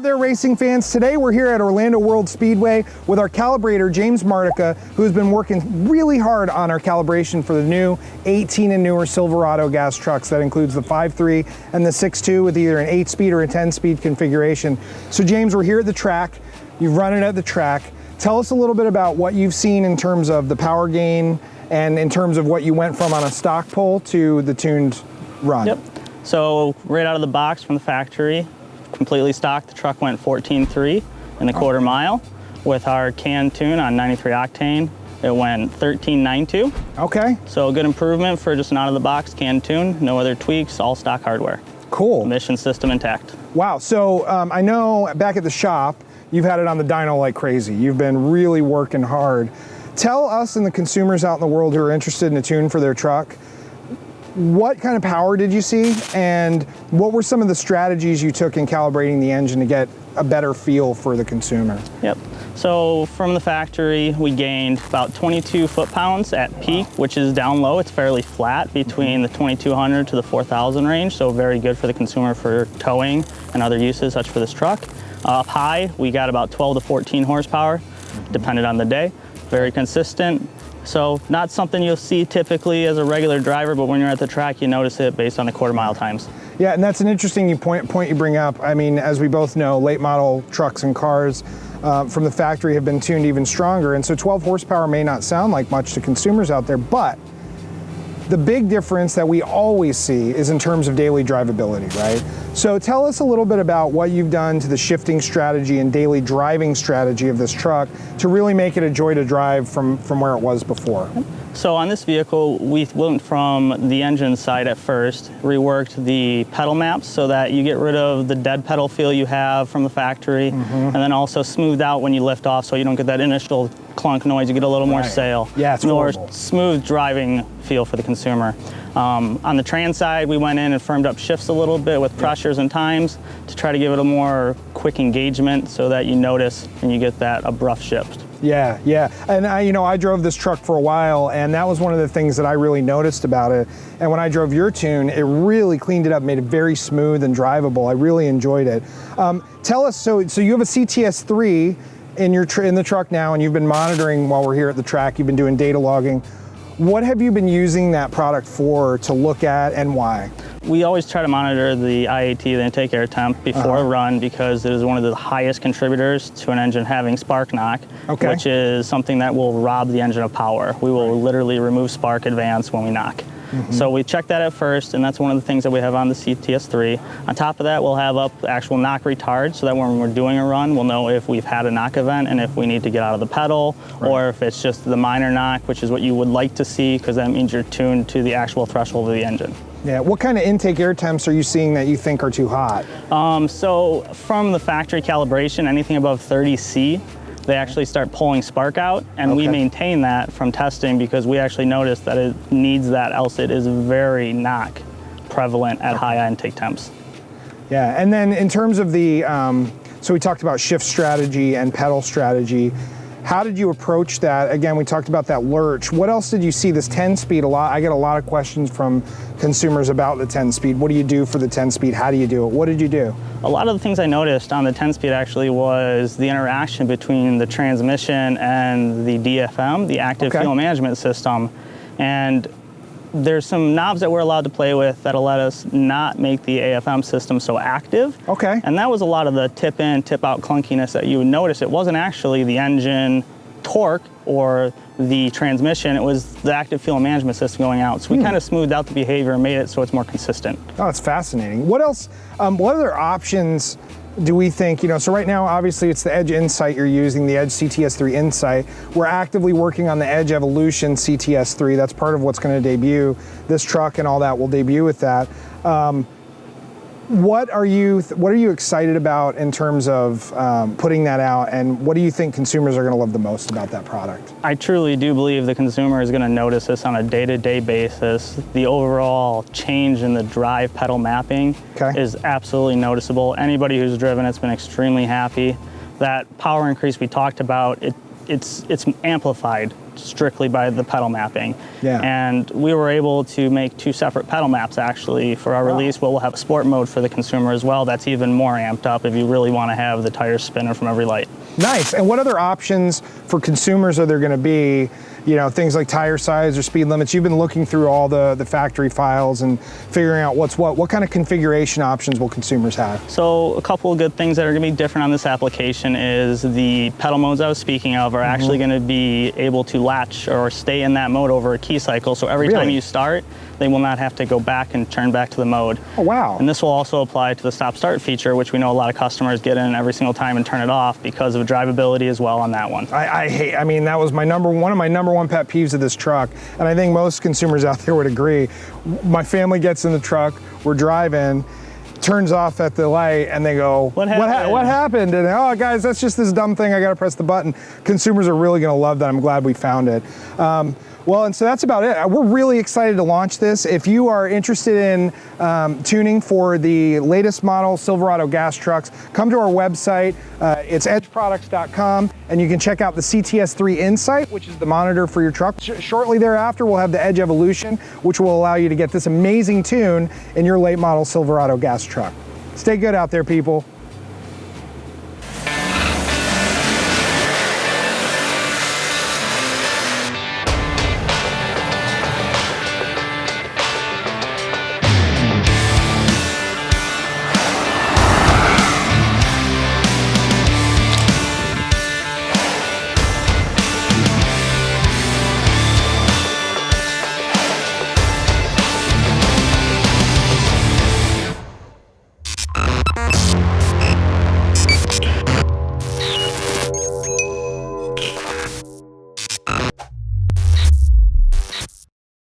out there, racing fans? Today we're here at Orlando World Speedway with our calibrator, James Martica, who has been working really hard on our calibration for the new 18 and newer Silverado gas trucks. That includes the 5.3 and the 6.2 with either an 8-speed or a 10-speed configuration. So James, we're here at the track. You've run it at the track. Tell us a little bit about what you've seen in terms of the power gain and in terms of what you went from on a stock pole to the tuned run. Yep. So right out of the box from the factory, completely stock, the truck went 14.3 in the quarter mile. With our can tune on 93 octane, it went 13.92. Okay. So a good improvement for just an out of the box can tune, no other tweaks, all stock hardware. Cool. Emission system intact. Wow, so I know back at the shop, you've had it on the dyno like crazy. You've been really working hard. Tell us and the consumers out in the world who are interested in a tune for their truck, what kind of power did you see, and what were some of the strategies you took in calibrating the engine to get a better feel for the consumer? Yep. So from the factory, we gained about 22 foot-pounds at peak, which is down low. It's fairly flat between the 2200 to the 4000 range, so very good for the consumer for towing and other uses such for this truck. Up high, we got about 12 to 14 horsepower, depending on the day. Very consistent. So not something you'll see typically as a regular driver, but when you're at the track, you notice it based on the quarter mile times. Yeah, and that's an interesting point you bring up. I mean, as we both know, late model trucks and cars from the factory have been tuned even stronger. And so 12 horsepower may not sound like much to consumers out there, but the big difference that we always see is in terms of daily drivability, right? So tell us a little bit about what you've done to the shifting strategy and daily driving strategy of this truck to really make it a joy to drive from where it was before. So on this vehicle, we went from the engine side at first, reworked the pedal maps so that you get rid of the dead pedal feel you have from the factory, and then also smoothed out when you lift off so you don't get that initial clunk noise, you get a little more sail. Yeah, it's more horrible. Smooth driving feel for the consumer. On the trans side, we went in and firmed up shifts a little bit with pressures and times to try to give it a more quick engagement so that you notice and you get that abrupt shift. Yeah, yeah. And I drove this truck for a while, and that was one of the things that I really noticed about it. And when I drove your tune, it really cleaned it up, made it very smooth and drivable. I really enjoyed it. Tell us, so you have a CTS3 in the truck now, and you've been monitoring while we're here at the track. You've been doing data logging. What have you been using that product for, to look at, and why? We always try to monitor the IAT, the intake air temp, before a run because it is one of the highest contributors to an engine having spark knock, which is something that will rob the engine of power. We will literally remove spark advance when we knock. So we check that at first, and that's one of the things that we have on the CTS3. On top of that, we'll have up the actual knock retard so that when we're doing a run, we'll know if we've had a knock event and if we need to get out of the pedal, or if it's just the minor knock, which is what you would like to see because that means you're tuned to the actual threshold of the engine. Yeah, what kind of intake air temps are you seeing that you think are too hot? So from the factory calibration, anything above 30C, they actually start pulling spark out, and we maintain that from testing because we actually noticed that it needs that, else it is very knock prevalent at high intake temps. Yeah, and then in terms of the, so we talked about shift strategy and pedal strategy. How did you approach that? Again, we talked about that lurch. What else did you see? This 10-speed, I get a lot of questions from consumers about the 10-speed. What do you do for the 10-speed? How do you do it? What did you do? A lot of the things I noticed on the 10-speed actually was the interaction between the transmission and the DFM, the active fuel management system. And there's some knobs that we're allowed to play with that'll let us not make the AFM system so active. And that was a lot of the tip in, tip out clunkiness that you would notice. It wasn't actually the engine torque or the transmission, it was the active fuel management system going out. So we kind of smoothed out the behavior and made it so it's more consistent. Oh, it's fascinating. What else, what other options do we think, so right now, obviously it's the Edge Insight you're using, the Edge CTS3 Insight. We're actively working on the Edge Evolution CTS3. That's part of what's going to debut. This truck and all that will debut with that. What are you excited about in terms of putting that out, and what do you think consumers are going to love the most about that product? I truly do believe the consumer is going to notice this on a day-to-day basis. The overall change in the drive pedal mapping is absolutely noticeable. Anybody who's driven it's been extremely happy. That power increase we talked about, it's amplified strictly by the pedal mapping. Yeah. And we were able to make 2 separate pedal maps actually for our release, but we'll have a sport mode for the consumer as well. That's even more amped up if you really want to have the tires spinning from every light. Nice. And what other options for consumers are there going to be? You know, things like tire size or speed limits. You've been looking through all the factory files and figuring out what's what. What kind of configuration options will consumers have? So a couple of good things that are going to be different on this application is the pedal modes I was speaking of are actually going to be able to latch or stay in that mode over a key cycle. So every time you start, they will not have to go back and turn back to the mode. Oh, wow. And this will also apply to the stop-start feature, which we know a lot of customers get in every single time and turn it off because of drivability as well on that one. I mean, that was one of my number one pet peeves of this truck, and I think most consumers out there would agree. My family gets in the truck, we're driving, turns off at the light, and they go, what happened? And, oh, guys, that's just this dumb thing, I gotta press the button. Consumers are really gonna love that. I'm glad we found it. Well, and so that's about it. We're really excited to launch this. If you are interested in tuning for the latest model Silverado gas trucks, come to our website. It's edgeproducts.com, and you can check out the CTS3 Insight, which is the monitor for your truck. Shortly thereafter, we'll have the Edge Evolution, which will allow you to get this amazing tune in your late model Silverado gas truck. Stay good out there, people.